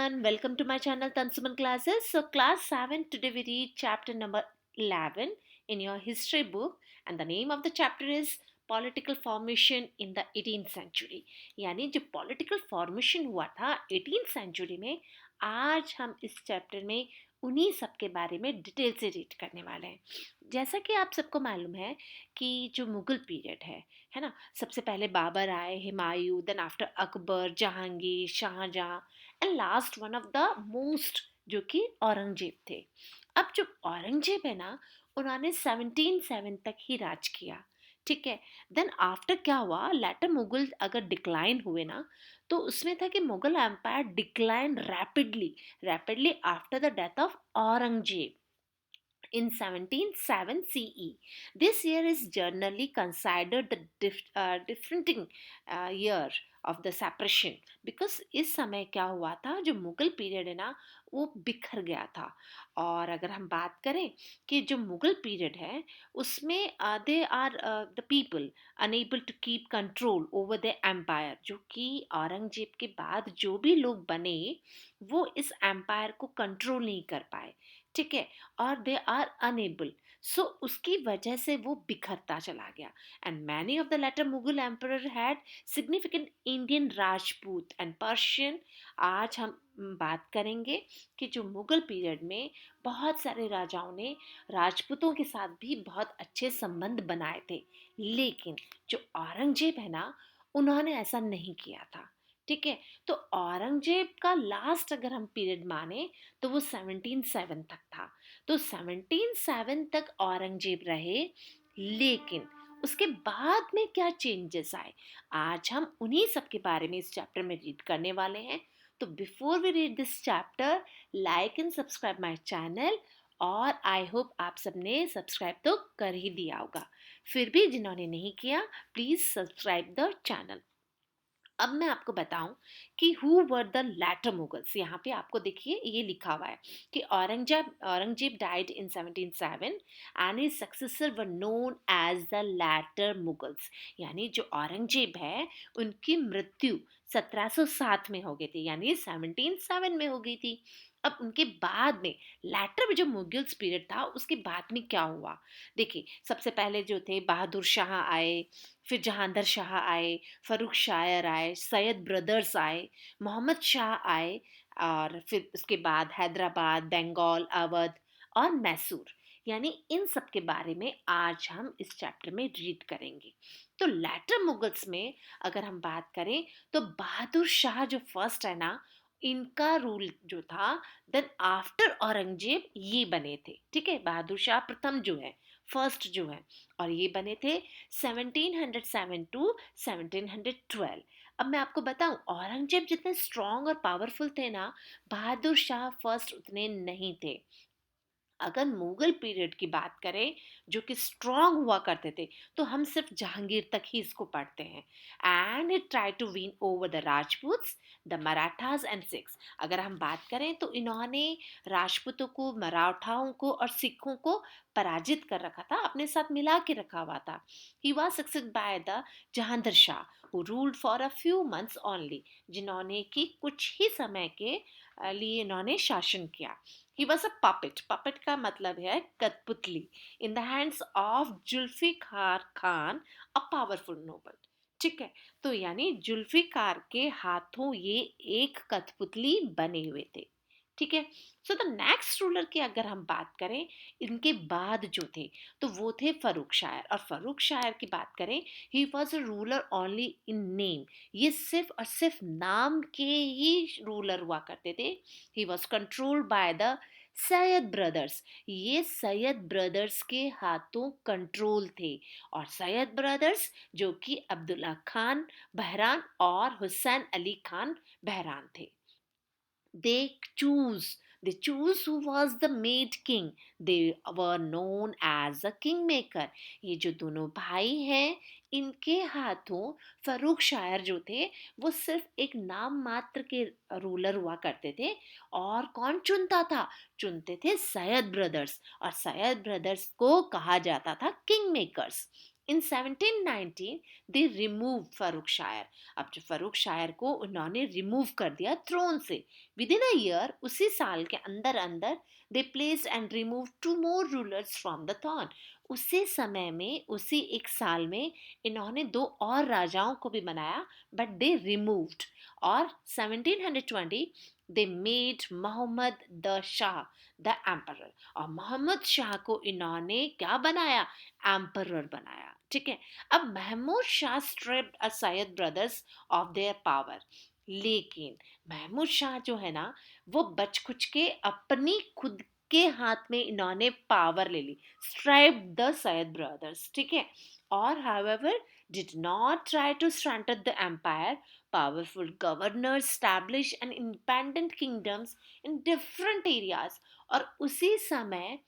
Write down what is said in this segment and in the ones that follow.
everyone, welcome to my channel Tansuman Classes. So class 7, today we read chapter number 11 in your history book, and the name of the chapter is Political Formation in the 18th Century. यानी जो political formation हुआ था 18th century में, आज हम इस chapter में उन्हीं सब के बारे में डिटेल से रीड करने वाले हैं। जैसा कि आप सबको मालूम है कि जो मुगल पीरियड है ना, सबसे पहले बाबर आए, Humayun, then after Akbar, Jahangir, Shahjahan and last one of the most जो कि औरंगजेब थे। अब जो औरंगजेब है ना, उन्होंने 1707 तक ही राज किया। ठीक है। देन आफ्टर क्या हुआ, लेटर मुगल अगर डिक्लाइन हुए ना, तो उसमें था कि Mughal empire decline rapidly after the death of Aurangzeb in 1707 CE. This year is generally considered the differential year of the separation because इस समय क्या हुआ था, जो मुगल पीरियड है ना वो बिखर गया था। और अगर हम बात करें कि जो मुगल पीरियड है उसमें they are the people unable to keep control over the empire, जो कि औरंगजेब के बाद जो भी लोग बने वो इस एम्पायर को कंट्रोल नहीं कर पाए। ठीक है। और दे आर अनेबल, सो उसकी वजह से वो बिखरता चला गया। And many of the later Mughal emperor had significant Indian Rajput and Persian. आज हम बात करेंगे कि जो मुगल पीरियड में बहुत सारे राजाओं ने राजपूतों के साथ भी बहुत अच्छे संबंध बनाए थे, लेकिन जो औरंगजेब है ना, उन्होंने ऐसा नहीं किया था। ठीक है। तो औरंगजेब का लास्ट अगर हम पीरियड माने तो वो 1707 तक था। तो 1707 तक औरंगजेब रहे, लेकिन उसके बाद में क्या चेंजेस आए, आज हम उन्हीं सब के बारे में इस चैप्टर में रीड करने वाले हैं। तो before we read this chapter, like and subscribe my channel. और आई होप आप सबने सब्सक्राइब तो कर ही दिया होगा, फिर भी जिन्होंने नहीं किया प्लीज सब्सक्राइब द चैनल। अब मैं आपको बताऊं कि who were the later Mughals. यहाँ पे आपको देखिए ये लिखा हुआ है कि Aurangzeb died in 1707 and his successor were known as the later Mughals. यानी जो औरंगजेब है उनकी मृत्यु 1707 में हो गई थी, यानी 1707 में हो गई थी। अब उनके बाद में लैटर जो मुगल्स पीरियड था उसके बाद में क्या हुआ, देखिए सबसे पहले जो थे बहादुर शाह आए, फिर जहांगीर शाह आए, फर्रुख शायर आए, सैयद ब्रदर्स आए, मोहम्मद शाह आए, और फिर उसके बाद हैदराबाद, बंगाल, अवध और मैसूर। यानी इन सब के बारे में आज हम इस चैप्टर में रीड करेंगे। तो लेटर मुगल्स में अगर हम बात करें तो बहादुर शाह जो फर्स्ट है ना, इनका रूल जो था, देन आफ्टर औरंगजेब ये बने थे। ठीक है। बहादुर शाह प्रथम जो है, फर्स्ट जो है, और ये बने थे 1707 टू 1712। अब मैं आपको बताऊं, औरंगजेब जितने स्ट्रॉन्ग और पावरफुल थे ना, बहादुर शाह फर्स्ट उतने नहीं थे। अगर मुगल पीरियड की बात करें जो कि स्ट्रांग हुआ करते थे, तो हम सिर्फ जहांगीर तक ही इसको पढ़ते हैं। And it try to win over the Rajputs, the Marathas and Sikhs. अगर हम बात करें तो इन्होंने राजपूतों को, मराठाओं को और सिखों को पराजित कर रखा था, अपने साथ मिला के रखा हुआ था। He was succeed by the Jahangir Shah who ruled for a few months only, जिन्होंने कि कुछ ही समय के लिए इन्होंने शासन किया। He was a puppet. Puppet का मतलब है कठपुतली, in the hands of Zulfikar Khan, a powerful noble. ठीक है। तो यानी जुल्फिकार के हाथों ये एक कठपुतली बने हुए थे। ठीक है। सो द नेक्स्ट रूलर की अगर हम बात करें, इनके बाद जो थे तो वो थे फर्रुख शायर। और फर्रुख शायर की बात करें, he was a ruler only in name. ये सिर्फ और सिर्फ नाम के ही रूलर हुआ करते थे। He was controlled by the Syed brothers. ये सैयद ब्रदर्स के हाथों कंट्रोल थे। और सैयद ब्रदर्स जो कि अब्दुल्ला खान बहरान और हुसैन अली खान बहरान थे। they choose they choose who was the made king. They were known as a kingmaker. ये जो दोनों भाई हैं, इनके हाथों फर्रुख शायर जो थे वो सिर्फ एक नाम मात्र के रूलर हुआ करते थे। और कौन चुनता था, चुनते थे सैयद ब्रदर्स। और सैयद ब्रदर्स को कहा जाता था king makers. In 1719 they remove Farrukh शायर। अब जो फर्रुख शायर को उन्होंने रिमूव कर दिया थ्रोन से। विद इन अ ईयर, उसी साल के अंदर अंदर they placed and remove two more rulers from the throne. उसी समय में, उसी एक साल में इन्होंने दो और राजाओं को भी बनाया, बट दे रिमूव्ड। और 1720 they made Mohammad the Shah the emperor. और मोहम्मद शाह को इन्होंने क्या बनाया? एम्परर बनाया। ठीक है। अब Mahmud Shah stripped a Sayyid brothers of their power. लेकिन महमूद शाह जो है ना, वो बच कुछ के अपनी खुद के हाथ में इन्होंने पावर ले ली। Stripe the Syed brothers. ठीक है। और however did not try to strengthen the empire. Powerful governors established an independent kingdoms in different areas। और उसी समय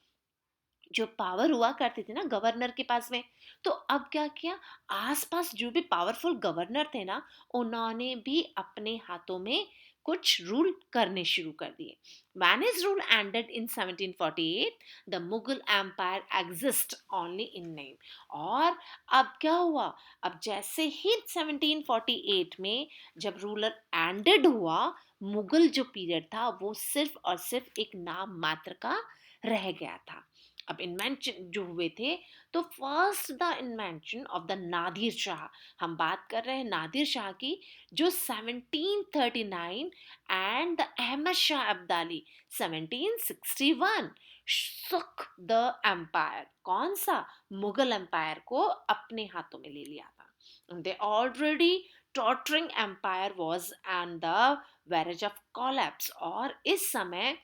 जो पावर हुआ करती थी ना गवर्नर के पास में, तो अब क्या किया, आसपास जो भी पावरफुल गवर्नर थे ना, उन्होंने भी अपने हाथों में कुछ रूल करने शुरू कर दिए। When his rule ended in 1748, the Mughal Empire exists only in name। और अब क्या हुआ, अब जैसे ही 1748 में जब रूलर एंडेड हुआ, मुगल जो पीरियड था वो सिर्फ और सिर्फ एक नाम मात्र का रह गया था। अब इन्वेंशन जो हुए थे, तो first the invention of the Nadir Shah. हम बात कर रहे हैं नादिर शाह की, जो 1739 एंड द अहमद शाह अब्दाली 1761 सुक द एम्पायर। कौन सा? मुगल एम्पायर को अपने हाथों में ले लिया था। They already tottering empire was and the verge of collapse. और इस समय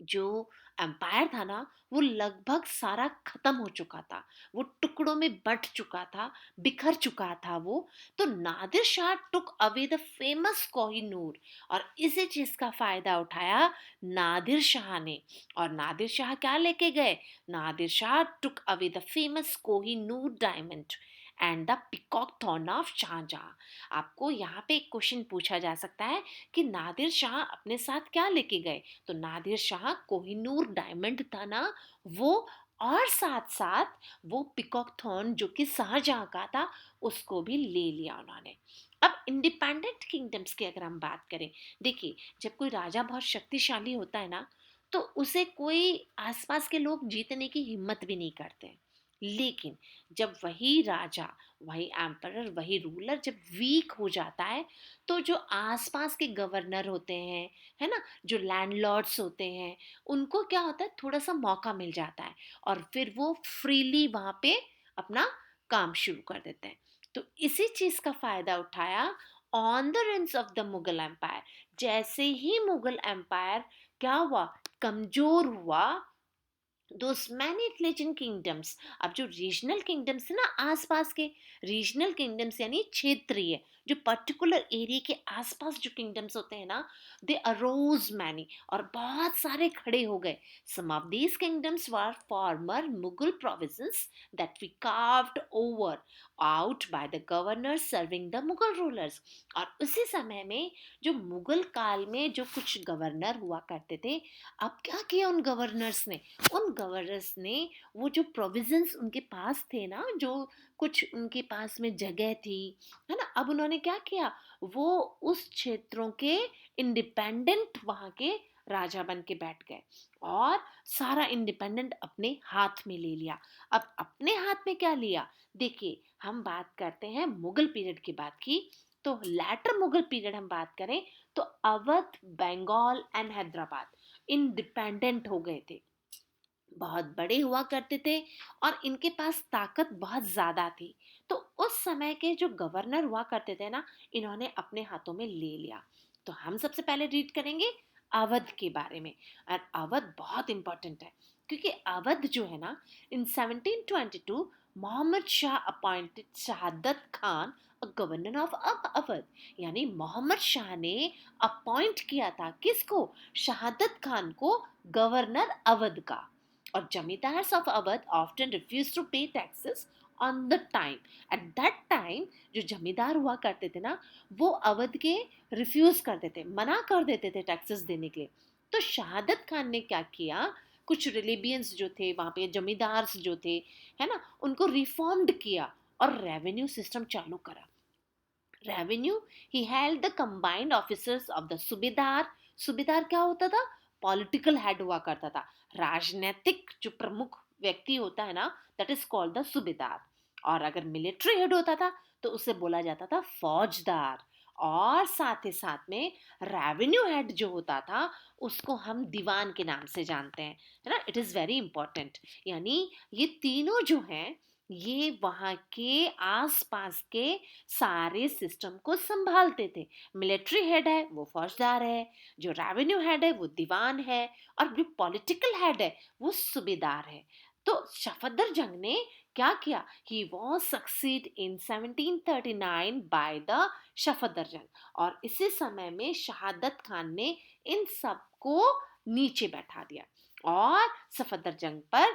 जो एम्पायर था ना, वो लगभग सारा खत्म हो चुका था, वो टुकड़ों में बंट चुका था, बिखर चुका था वो। तो Nadir Shah took away the famous Kohinoor. और इसी चीज का फायदा उठाया नादिर शाह ने। और नादिर शाह क्या लेके गए? Nadir Shah took away the famous Kohinoor diamond and the peacock throne of Shah Jahan. आपको यहाँ पे एक क्वेश्चन पूछा जा सकता है कि नादिर शाह अपने साथ क्या लेके गए? तो नादिर शाह कोहिनूर डायमंड था ना वो, और साथ साथ वो पिकॉक थॉर्न जो कि शाहजहां का था, उसको भी ले लिया उन्होंने। अब इंडिपेंडेंट किंगडम्स की अगर हम बात करें, देखिए जब कोई राजा बहुत शक्तिशाली होता है ना, तो उसे कोई आसपास के लोग जीतने की हिम्मत भी नहीं करते। लेकिन जब वही राजा, वही एम्परर, वही रूलर जब वीक हो जाता है, तो जो आसपास के गवर्नर होते हैं, है ना, जो लैंडलॉर्ड्स होते हैं, उनको क्या होता है, थोड़ा सा मौका मिल जाता है, और फिर वो फ्रीली वहां पे अपना काम शुरू कर देते हैं। तो इसी चीज का फायदा उठाया on the reins of the Mughal empire. जैसे ही मुगल एम्पायर क्या हुआ, कमजोर हुआ, दोस मैनी लेजेंड किंगडम्स। अब जो रीजनल किंगडम्स है ना, आसपास के रीजनल किंगडम्स यानी क्षेत्रीय, जो पर्टिकुलर एरिया के आसपास जो किंगडम्स होते हैं ना, दे अरोज मैनी, और बहुत सारे खड़े हो गए। Some of these kingdoms were former Mughal provinces that we carved over out by the governor serving the Mughal rulers. और उसी समय में जो मुगल काल में जो कुछ गवर्नर हुआ करते थे, अब क्या किया उन गवर्नर्स ने? उन गवर्नर्स ने वो जो प्रोविजंस उनके पास थे ना, जो कुछ उनके पास में जगह थी, है ना, अब उन्होंने क्या किया, वो उस क्षेत्रों के इंडिपेंडेंट वहां के राजा बन के बैठ गए, और सारा इंडिपेंडेंट अपने हाथ में ले लिया। अब अपने हाथ में क्या लिया? देखिए हम बात करते हैं मुगल पीरियड की बात की, तो लैटर मुगल पीरियड हम बात करें, तो अवध, बंगाल एंड हैदराबाद इंडिपेंडेंट हो गए थे, बहुत बड़े हुआ करते थे, और इनके पास ताकत बहुत ज्यादा थी। तो उस समय के जो गवर्नर हुआ करते थे ना, इन्होंने अपने हाथों में ले लिया। तो हम सबसे पहले रीड करेंगे अवध के बारे में। और अवध बहुत इंपॉर्टेंट है, क्योंकि अवध जो है ना, इन 1722 मोहम्मद शाह अपॉइंटेड शहादत खान गवर्नर ऑफ अवध। यानी मोहम्मद शाह ने अपॉइंट किया था किसको? शहादत खान को गवर्नर अवध का। और zamindars of Awadh often refuse to pay taxes on the time. At that time जो जमींदार हुआ करते थे ना, वो अवध के रिफ्यूज कर देते, मना कर देते थे टैक्सेस देने के लिए। तो शहादत खान ने क्या किया, कुछ रिलीबियंस जो थे वहाँ पे, जमींदार्स जो थे, है ना, उनको रिफॉर्म्ड किया और रेवेन्यू सिस्टम चालू करा। Revenue, he held the combined officers of the सूबेदार। सूबेदार क्या होता था? पॉलिटिकल हेड हुआ करता था। राजनीतिक जो प्रमुख व्यक्ति होता है ना, दैट इज कॉल्ड द सूबेदार। और अगर मिलिट्री हेड होता था तो उसे बोला जाता था फौजदार। और साथ ही साथ में रेवेन्यू हेड जो होता था उसको हम दीवान के नाम से जानते हैं, है ना। It is very important. यानी ये तीनों जो हैं ये वहाँ के आसपास के सारे सिस्टम को संभालते थे। मिलिट्री हेड है वो फौजदार है, जो रेवेन्यू हेड है वो दीवान है, और जो पॉलिटिकल हेड है वो सूबेदार है। तो सफदर जंग ने क्या किया? He was succeed in 1739 by the Safdar जंग। और इसी समय में शहादत खान ने इन सबको नीचे बैठा दिया और सफदर जंग पर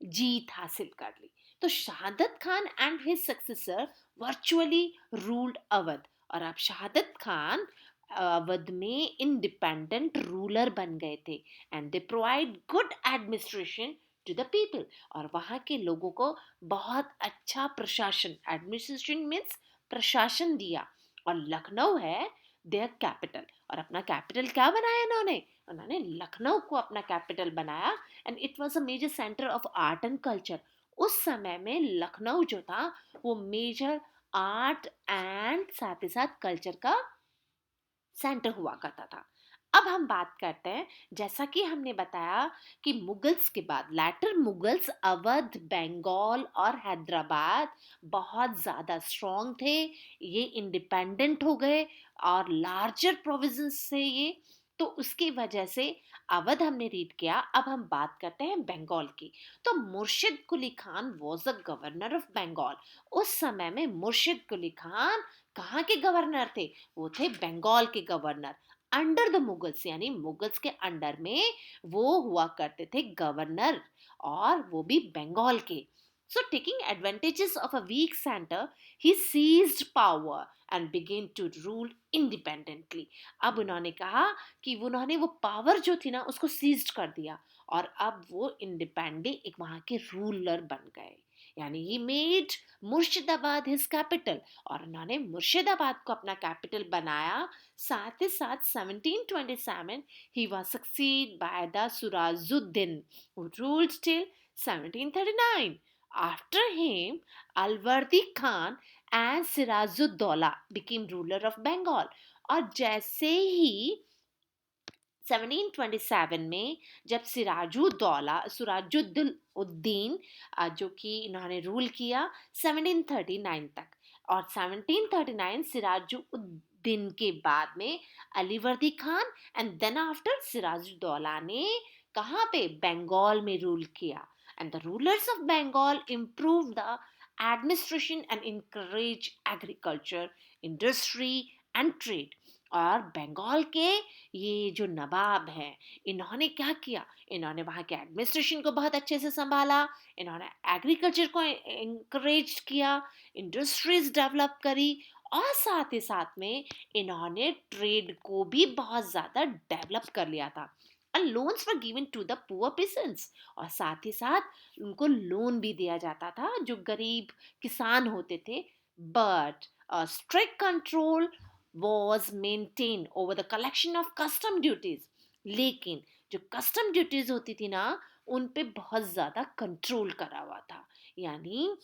जीत हासिल कर ली। तो शहादत Khan and his successor virtually ruled Awadh. और अब शहादत खान अवध में इंडिपेंडेंट रूलर बन गए थे। And they provide good administration to the people. और वहाँ के लोगों को बहुत अच्छा प्रशासन, एडमिनिस्ट्रेशन मीन्स प्रशासन दिया। और लखनऊ है देयर कैपिटल। और अपना कैपिटल क्या बनाया इन्होंने? उन्होंने लखनऊ को अपना कैपिटल बनाया। And it was a major centre of art and culture. उस समय में लखनऊ जो था वो मेजर आर्ट एंड साथ ही साथ कल्चर का सेंटर हुआ करता था। अब हम बात करते हैं, जैसा कि हमने बताया कि मुगल्स के बाद लैटर मुगल्स अवध, बंगाल और हैदराबाद बहुत ज़्यादा स्ट्रॉन्ग थे। ये इंडिपेंडेंट हो गए और लार्जर प्रोविंसेस से ये। तो उसकी वजह से अवध हमने रीड किया। अब हम बात करते हैं बंगाल की। तो Murshid Quli Khan was a governor of Bengal. उस समय में मुर्शिद कुली खान कहाँ के गवर्नर थे? वो थे बंगाल के गवर्नर अंडर द मुगल्स। यानी मुगल्स के अंडर में वो हुआ करते थे गवर्नर, और वो भी बंगाल के। So taking advantages of a weak center, he seized power and began to rule independently. अब उन्होंने कहा कि उन्होंने वो पावर जो थी ना उसको सीज्ड कर दिया, और अब वो इंडिपेंडेंट एक वहाँ के रूलर बन गए। यानी he made Murshidabad his capital. और उन्होंने मुर्शिदाबाद को अपना कैपिटल बनाया। साथ ही साथ 1727 he was succeed by the Surajuddin who ruled till 1739. After him, Alwardi Khan and Sirajuddaulah became ruler of Bengal. और जैसे ही 1727 में जब सिराजुद्दीन जो कि इन्होंने रूल किया 1739 तक, और 1739 सिराजुद्दीन के बाद में Alivardi Khan, and then after Siraj-ud-Daulah ने कहाँ पे? बंगाल में रूल किया। And the rulers of Bengal improve the administration and encourage agriculture, industry and trade. और बंगाल के ये जो नवाब हैं इन्होंने क्या किया? इन्होंने वहाँ के एडमिनिस्ट्रेशन को बहुत अच्छे से संभाला, इन्होंने एग्रीकल्चर को इंकरेज किया, इंडस्ट्रीज डेवलप करी, और साथ ही साथ में इन्होंने ट्रेड को भी बहुत ज़्यादा डेवलप कर लिया था। Loans were given to the poor peasants। और साथ ही साथ उनको लोन भी दिया जाता था जो गरीब किसान होते थे। But strict control was maintained over the collection of custom duties। लेकिन जो कस्टम ड्यूटीज होती थी ना उन पे बहुत ज़्यादा कंट्रोल करा हुआ था। यानी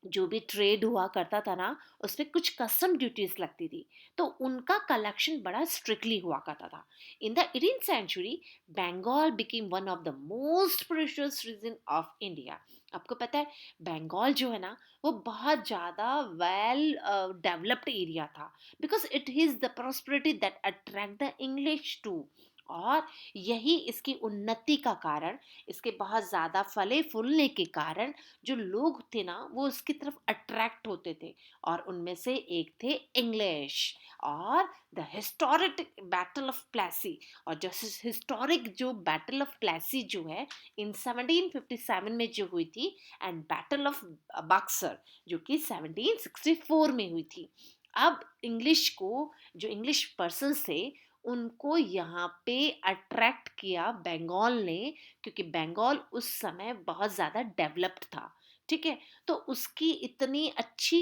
जो भी ट्रेड हुआ करता था ना उस पे कुछ कस्टम ड्यूटीज लगती थी, तो उनका कलेक्शन बड़ा स्ट्रिक्टली हुआ करता था। In the 18th century Bengal became one of the most precious region of India. आपको पता है बंगाल जो है ना वो बहुत ज़्यादा वेल डेवलप्ड एरिया था, because it is the prosperity that attract the English to. और यही इसकी उन्नति का कारण, इसके बहुत ज़्यादा फले फूलने के कारण जो लोग थे ना वो उसकी तरफ अट्रैक्ट होते थे, और उनमें से एक थे इंग्लिश। और the historic battle of Plassey, और जो हिस्टोरिक जो बैटल ऑफ प्लेसी जो है इन 1757 में जो हुई थी, एंड बैटल ऑफ बक्सर जो कि 1764 में हुई थी। अब इंग्लिश को, जो इंग्लिश पर्सन थे उनको यहाँ पे अट्रैक्ट किया बंगाल ने, क्योंकि बंगाल उस समय बहुत ज़्यादा डेवलप्ड था। ठीक है, तो उसकी इतनी अच्छी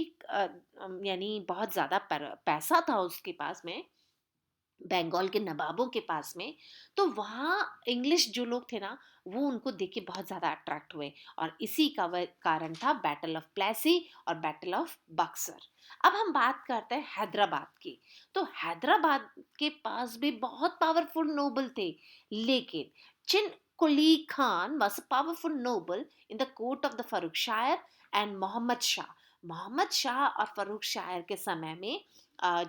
यानी बहुत ज़्यादा पैसा था उसके पास में, बंगाल के नवाबों के पास में। तो वहाँ इंग्लिश जो लोग थे ना, वो उनको देख के बहुत ज़्यादा अट्रैक्ट हुए, और इसी का कारण था बैटल ऑफ प्लेसी और बैटल ऑफ बक्सर। अब हम बात करते हैं हैदराबाद की। तो हैदराबाद के पास भी बहुत पावरफुल नोबल थे, लेकिन Chin Quli Khan was a powerful noble in the court of the Farrukh Siyar and Mohammad Shah और फर्रुख शायर के समय में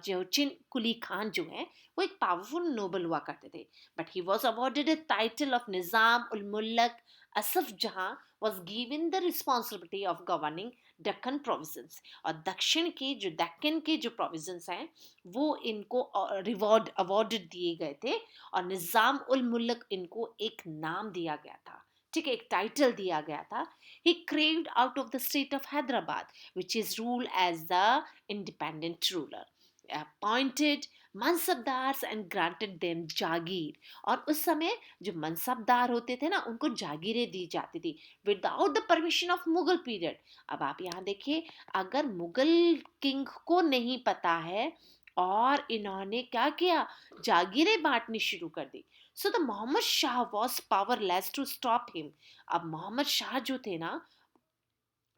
जो चिन कुली खान जो है, वो एक पावरफुल नोबल हुआ करते थे। But he was awarded a title of निजाम उल मुल्क असफ जहां was given the responsibility of governing Deccan province. और दक्कन के जो प्रोविंस हैं, वो इनको रिवॉर्ड अवॉर्डेड दिए गए थे, और निजाम उल मुल्क इनको एक नाम दिया गया था। ठीक है, एक टाइटल दिया गया था। ही craved out of the state of Hyderabad, which is ruled as the independent ruler, appointed mansabdars and granted them jagir. और उस समय जो मनसबदार होते थे ना, उनको जागीरें दी जाती थी without the permission of Mughal period. अब आप यहाँ देखिए, अगर मुगल किंग को नहीं पता है और इन्होंने क्या किया, जागीरें बांटनी शुरू कर दी। So the Mohammad Shah was powerless to stop him. अब मोहम्मद शाह जो थे ना,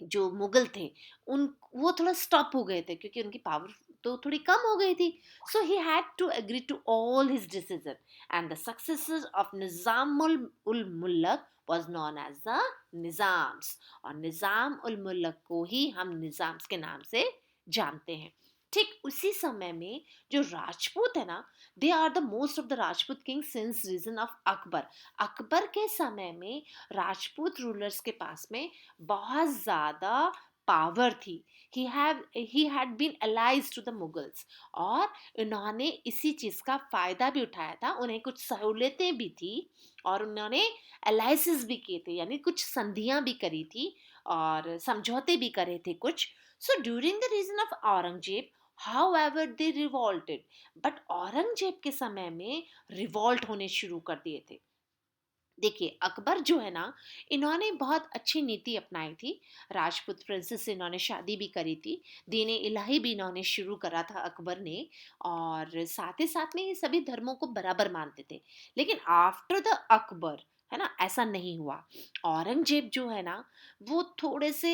जो मुगल थे, उन वो थोड़ा स्टॉप हो गए थे, क्योंकि उनकी पावर तो थोड़ी कम हो गई थी। So he had to agree to all his decision, and the successor of Nizam ul Mulk was known as the Nizams. और निजाम उल मुल्क को ही हम निजाम्स के नाम से जानते हैं। ठीक उसी समय में जो राजपूत है ना, they are the most of the Rajput king since reign of Akbar. Akbar के समय में राजपूत रूलर्स के पास में बहुत ज़्यादा पावर थी। He had been allies to the Mughals, और इन्होंने इसी चीज़ का फ़ायदा भी उठाया था। उन्हें कुछ सहूलियतें भी थी, और उन्होंने अलाइसेस भी किए थे, यानी कुछ संधियां भी करी थी और समझौते भी करे थे कुछ। So during the region of Aurangzeb, however they revolted, but Aurangzeb के समय में रिवॉल्ट होने शुरू कर दिए थे। देखिए, अकबर जो है ना, इन्होंने बहुत अच्छी नीति अपनाई थी। राजपूत प्रिंसेस से इन्होंने शादी भी करी थी। दीन इलाही भी इन्होंने शुरू करा था अकबर ने, और साथ ही साथ में ये सभी धर्मों को बराबर मानते थे। लेकिन आफ्टर द अकबर, है ना, ऐसा नहीं हुआ। औरंगजेब जो है ना, वो थोड़े से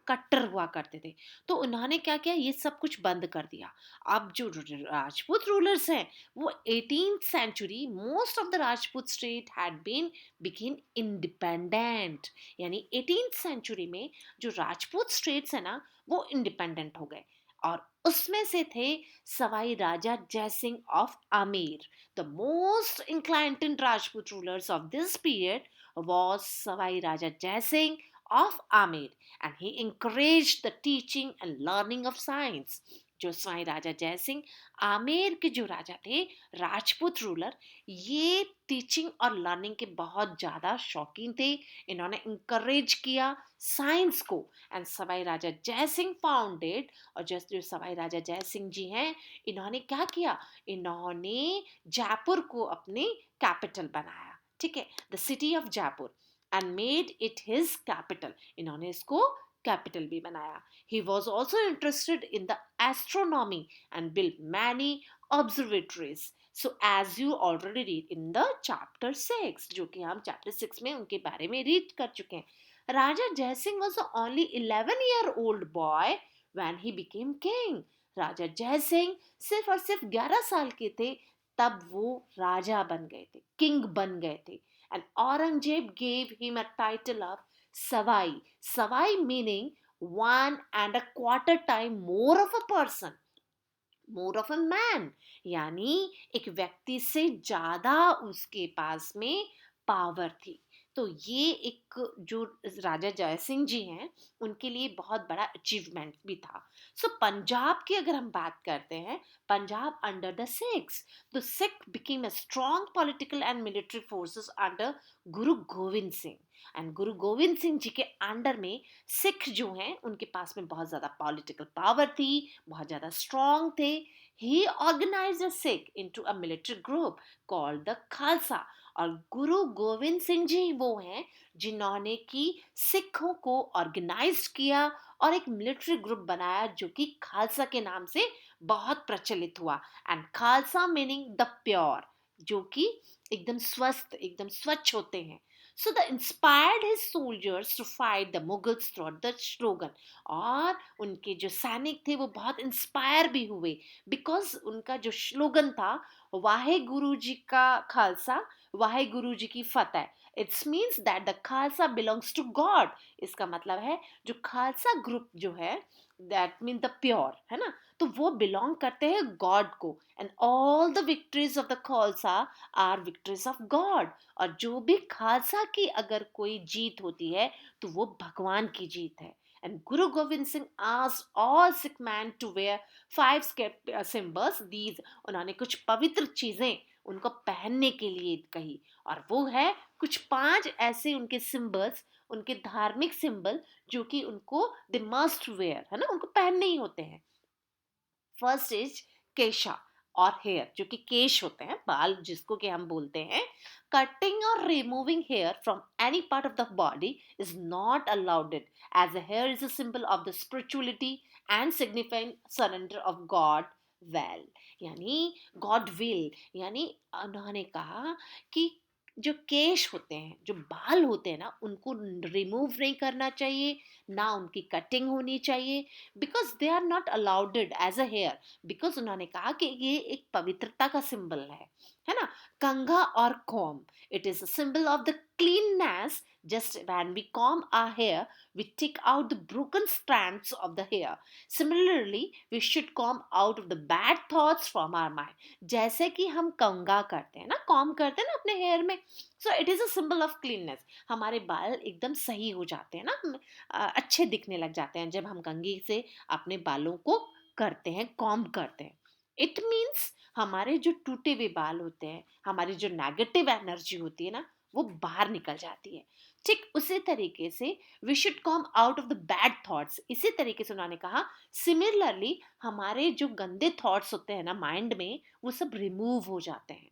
कट्टर हुआ करते थे। तो उन्होंने क्या किया, ये सब कुछ बंद कर दिया। अब जो राजपूत रूलर्स हैं, वो 18th century most of the Rajput state had been became independent. यानी 18th सेंचुरी में जो राजपूत स्टेट्स है ना, वो इंडिपेंडेंट हो गए। और उसमें से थे Sawai Raja Jai Singh of Amer. The most inclined Rajput rulers of this period was Savai Raja Jai Singh of Amer, and he encouraged the teaching and learning of science. जो सवाई राजा जय सिंह आमेर के जो राजा थे, राजपूत रूलर, ये टीचिंग और लर्निंग के बहुत ज़्यादा शौकीन थे। इन्होंने इंकरेज किया साइंस को, एंड सवाई राजा जय सिंह फाउंडेड। और जो सवाई राजा जय सिंह जी हैं, इन्होंने क्या किया, इन्होंने जयपुर को अपनी कैपिटल बनाया। ठीक है, the city of Jaipur, and made it his capital. इन्होंने इसको कैपिटल भी बनाया। He was also interested in the astronomy and build many observatories. So as you already read in the chapter 6, जो कि हम चैप्टर 6 में उनके बारे में रीड कर चुके हैं। Raja Jai Singh was only 11 year old boy when he became king. Raja Jai Singh सिर्फ और सिर्फ 11 साल के थे, तब वो राजा बन गए थे, किंग बन गए थे। And Aurangzeb gave him a title of Sawai. Sawai meaning 1.25 time more of a person, more of a man, यानी एक व्यक्ति से ज्यादा उसके पास में पावर थी। तो ये एक जो राजा जयसिंह जी हैं, उनके लिए बहुत बड़ा अचीवमेंट भी था। सो पंजाब की अगर हम बात करते हैं, पंजाब अंडर द सिख्स, तो Sikh became a strong political and military forces under Guru Gobind Singh. And गुरु गोविंद सिंह जी के अंडर में सिख जो हैं, उनके पास में बहुत ज़्यादा पॉलिटिकल पावर थी, बहुत ज़्यादा स्ट्रॉन्ग थे। He organized the Sikh into a military group called the Khalsa. और गुरु गोविंद सिंह जी वो हैं जिन्होंने कि सिखों को ऑर्गेनाइज किया और एक मिलिट्री ग्रुप बनाया जो कि खालसा के नाम से बहुत प्रचलित हुआ. And Khalsa meaning the pure, जो कि एकदम स्वस्थ एकदम स्वच्छ होते हैं. So the inspired his soldiers to fight the Mughals throughout the slogan. और उनके जो सैनिक थे वो बहुत इंस्पायर भी हुए बिकॉज उनका जो स्लोगन था वाहे गुरु जी का खालसा वाहे गुरु जी की फतेह. It's means that the Khalsa belongs to God. इसका मतलब है जो खालसा ग्रुप जो है दैट मीन द प्योर है ना, तो वो बिलोंग करते हैं गॉड को. And all the victories of the Khalsa are victories of God. और जो भी खालसा की अगर कोई जीत होती है तो वो भगवान की जीत है. And Guru Gobind Singh asked all Sikh men to wear five symbols. These उन्होंने कुछ पवित्र चीजें उनको पहनने के लिए कही और वो है कुछ 5 ऐसे उनके सिंबल्स, उनके धार्मिक सिंबल जो कि उनको दे मस्ट वेयर है ना, उनको पहनने ही होते हैं. फर्स्ट इज केशा और हेयर, जो कि केश होते हैं बाल जिसको कि हम बोलते हैं. कटिंग और removing hair from any part of the body is not allowed it as a hair is a symbol of the spirituality and signifying surrender of God will, यानी गॉड विल. यानी उन्होंने कहा कि जो केश होते हैं जो बाल होते हैं ना उनको रिमूव नहीं करना चाहिए, ना उनकी कटिंग होनी चाहिए because they are not allowed as a hair. Because उन्होंने कहा कि ये एक पवित्रता का सिंबल है ना. कंघा और comb, it is a symbol of the cleanliness. Just when we comb our hair we take out the broken strands of the hair. Similarly we should comb out of the bad thoughts from our mind. जैसे कि हम कंघा करते हैं ना, com करते हैं ना अपने हेयर में, so it is a symbol of cleanliness. हमारे बाल एकदम सही हो जाते हैं ना, अच्छे दिखने लग जाते हैं जब हम कंघी से अपने बालों को करते हैं, कॉम्ब करते हैं. इट मीन्स हमारे जो टूटे हुए बाल होते हैं, हमारी जो नेगेटिव एनर्जी होती है ना वो बाहर निकल जाती है. ठीक उसी तरीके से we should come out of the bad thoughts. इसी तरीके से उन्होंने कहा सिमिलरली हमारे जो गंदे थॉट्स होते हैं ना माइंड में वो सब रिमूव हो जाते हैं.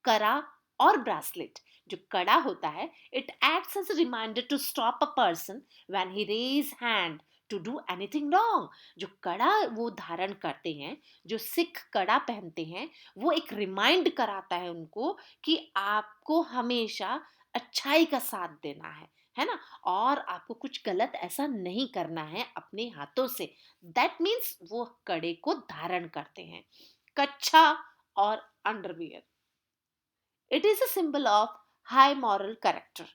कड़ा और ब्रासलेट, जो कड़ा होता है it acts as a reminder to stop a person when he raise hand to do anything wrong. जो कड़ा वो धारण करते हैं, जो सिख कड़ा पहनते हैं, वो एक रिमाइंड कराता है उनको कि आपको हमेशा अच्छाई का साथ देना है ना, और आपको कुछ गलत ऐसा नहीं करना है अपने हाथों से. दैट मीन्स वो कड़े को धारण करते हैं. कच्छा और underwear, it is a symbol of high moral character.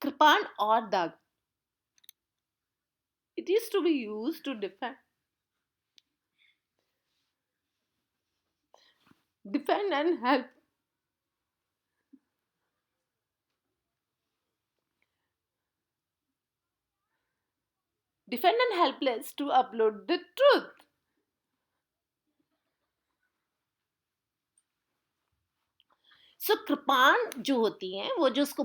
Kripan or Dag, it is to be used to defend and help. Defend and helpless to upload the truth. So कृपाण जो होती हैं वो जो उसको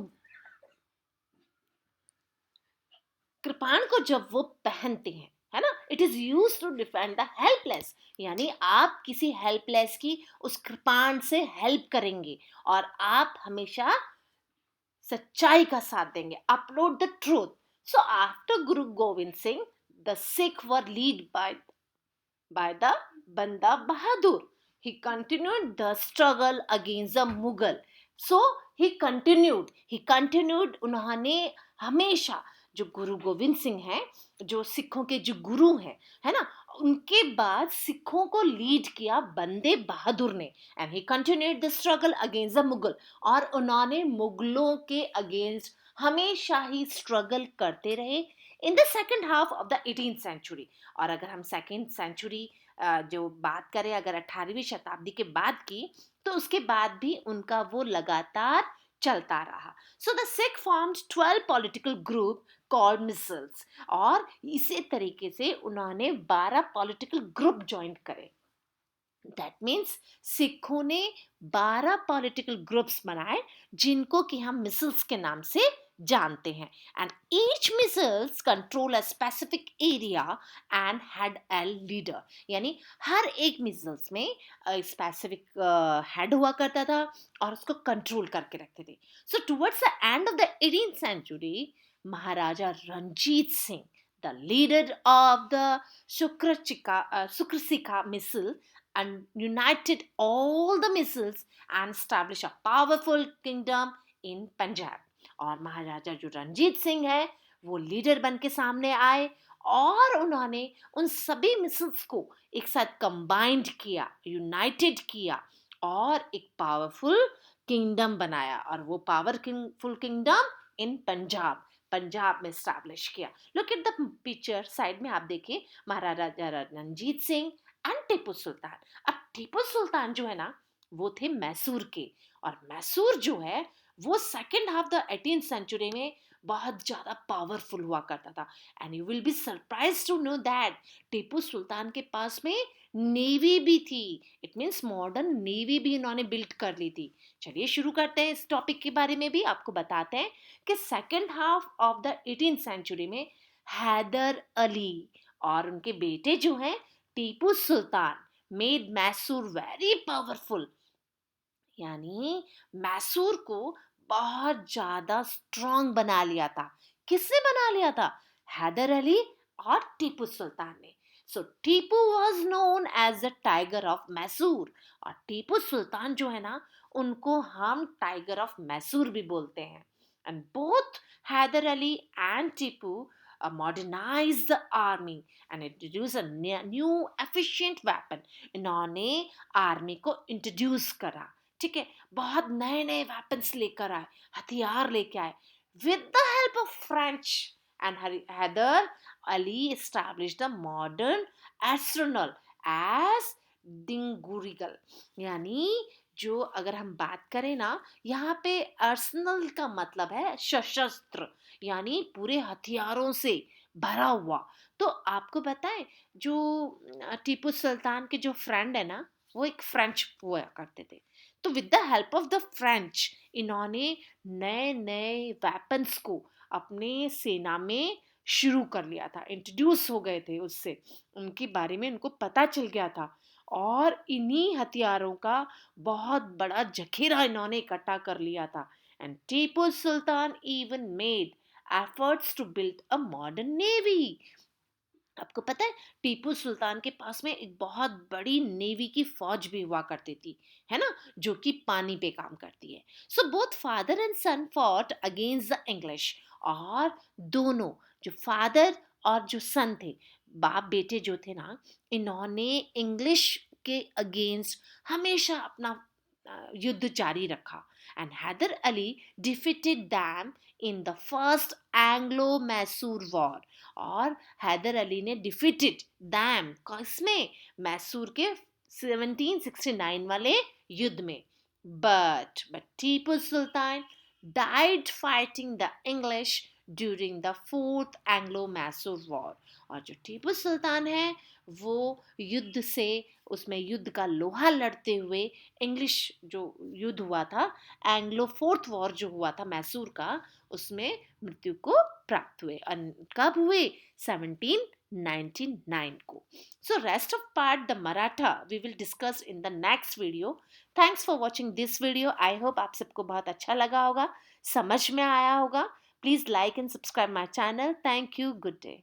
कृपाण को जब वो पहनते हैं है ना, it is use to defend the helpless. यानी आप किसी हेल्पलेस की उस कृपाण से हेल्प करेंगे और आप हमेशा सच्चाई का साथ देंगे. Upload the truth. So after Guru Gobind Singh the Sikh were led by the Banda Bahadur. He continued the struggle against the Mughal. So he continued उन्होंने हमेशा जो गुरु गोविंद सिंह हैं, जो सिखों के जो गुरु हैं है ना, उनके बाद सिखों को लीड किया बंदे बहादुर ने. And he continued the struggle against the Mughal. और उन्होंने मुगलों के अगेंस्ट हमेशा ही स्ट्रगल करते रहे in the second half of the 18th century. और अगर हम सेकेंड सेंचुरी जो बात करें अगर 18वीं शताब्दी के बाद की, तो उसके बाद भी उनका वो लगातार चलता रहा. So the Sikh formed 12 political group called micelles. और इसी तरीके से उन्होंने 12 पॉलिटिकल ग्रुप ज्वाइन करे. दैट मीन्स सिखों ने 12 पॉलिटिकल ग्रुप्स बनाए जिनको कि हम मिसल्स के नाम से जानते हैं। And each micelles control a specific area and had a leader, यानी हर एक मिसल्स में स्पेसिफिक हेड हुआ करता था और उसको कंट्रोल करके रखते थे। So towards the end of the 18th century, Maharaja Ranjit Singh, the leader of the Sukrasika missile, and united all the missiles and established a powerful kingdom in Punjab. और महाराजा जो रंजीत सिंह है वो लीडर बन के सामने आए और उन्होंने उन सभी मिसल्स को एक साथ कंबाइंड किया, यूनाइटेड किया और एक पावरफुल किंगडम बनाया, और वो पावरफुल किंगडम इन पंजाब में स्टैब्लिश किया। Look at the picture side में, आप देखिए महाराजा रंजीत सिंह एंड टीपू सुल्तान। अब टीपू सुल्तान जो है ना वो थे मैसूर के, और मैसूर जो है वो second half the 18th century में बहुत ज्यादा पावरफुल हुआ करता था। And you will be surprise to know that Tipu Sultan के पास में नेवी भी थी। इट मीन्स मॉडर्न नेवी भी इन्होंने बिल्ड कर ली थी। चलिए शुरू करते हैं इस टॉपिक के बारे में, भी आपको बताते हैं कि second half of the 18th century में हैदर अली और उनके बेटे जो हैं Tipu Sultan made Mysore very powerful, यानी मैसूर को बहुत ज्यादा स्ट्रांग बना लिया था। किसने बना लिया था? हैदर अली और टीपू सुल्तान ने। So Tipu was known as the tiger of Mysore, और टीपू सुल्तान जो है ना उनको हम टाइगर ऑफ मैसूर भी बोलते हैं। And both Hyder Ali and Tipu modernized the army and introduced a new efficient weapon। इन्होंने आर्मी को इंट्रोड्यूस करा, ठीक है, बहुत नए नए वेपन्स लेकर आए, हथियार लेके आए with the help of French. And Hyder Ali established the modern arsenal as Dindigul, यानी जो अगर हम बात करें ना यहाँ पे अर्सनल का मतलब है सशस्त्र, यानी पूरे हथियारों से भरा हुआ। तो आपको पता है जो टीपू सुल्तान के जो फ्रेंड है ना वो एक फ्रेंच हुआ करते थे। तो with the help of the French इन्होंने नए नए वेपन्स को अपने सेना में शुरू कर लिया था, इंट्रोड्यूस हो गए थे, उससे उनके बारे में उनको पता चल गया था, और इन्हीं हथियारों का बहुत बड़ा जखीरा इन्होंने इकट्ठा कर लिया था। And Tipu Sultan even made efforts to build a modern navy. आपको पता है टीपू सुल्तान के पास में एक बहुत बड़ी नेवी की फौज भी हुआ करती थी, है ना, जो कि पानी पे काम करती है। So both father and son fought against the English, और दोनों जो फादर और जो सन थे, बाप बेटे जो थे ना, इन्होंने इंग्लिश के अगेंस्ट हमेशा अपना युद्ध जारी रखा। And Hyder Ali defeated them in the first Anglo Mysore war, और हैदर अली ने डिफीटेड दैम किसमें? मैसूर के 1769 वाले युद्ध में। But Tipu Sultan died fighting the English during the fourth Anglo-Mysore War। और जो टीपू सुल्तान है वो युद्ध से, उसमें युद्ध का लोहा लड़ते हुए इंग्लिश जो युद्ध हुआ था, एंग्लो फोर्थ वॉर जो हुआ था मैसूर का, उसमें मृत्यु को प्राप्त हुए। कब हुए? 1799 को। So rest of part the Maratha we will discuss in the next video. Thanks for watching this video. I hope आप सबको बहुत अच्छा लगा होगा, समझ में आया होगा। Please like and subscribe my channel. Thank you. Good day.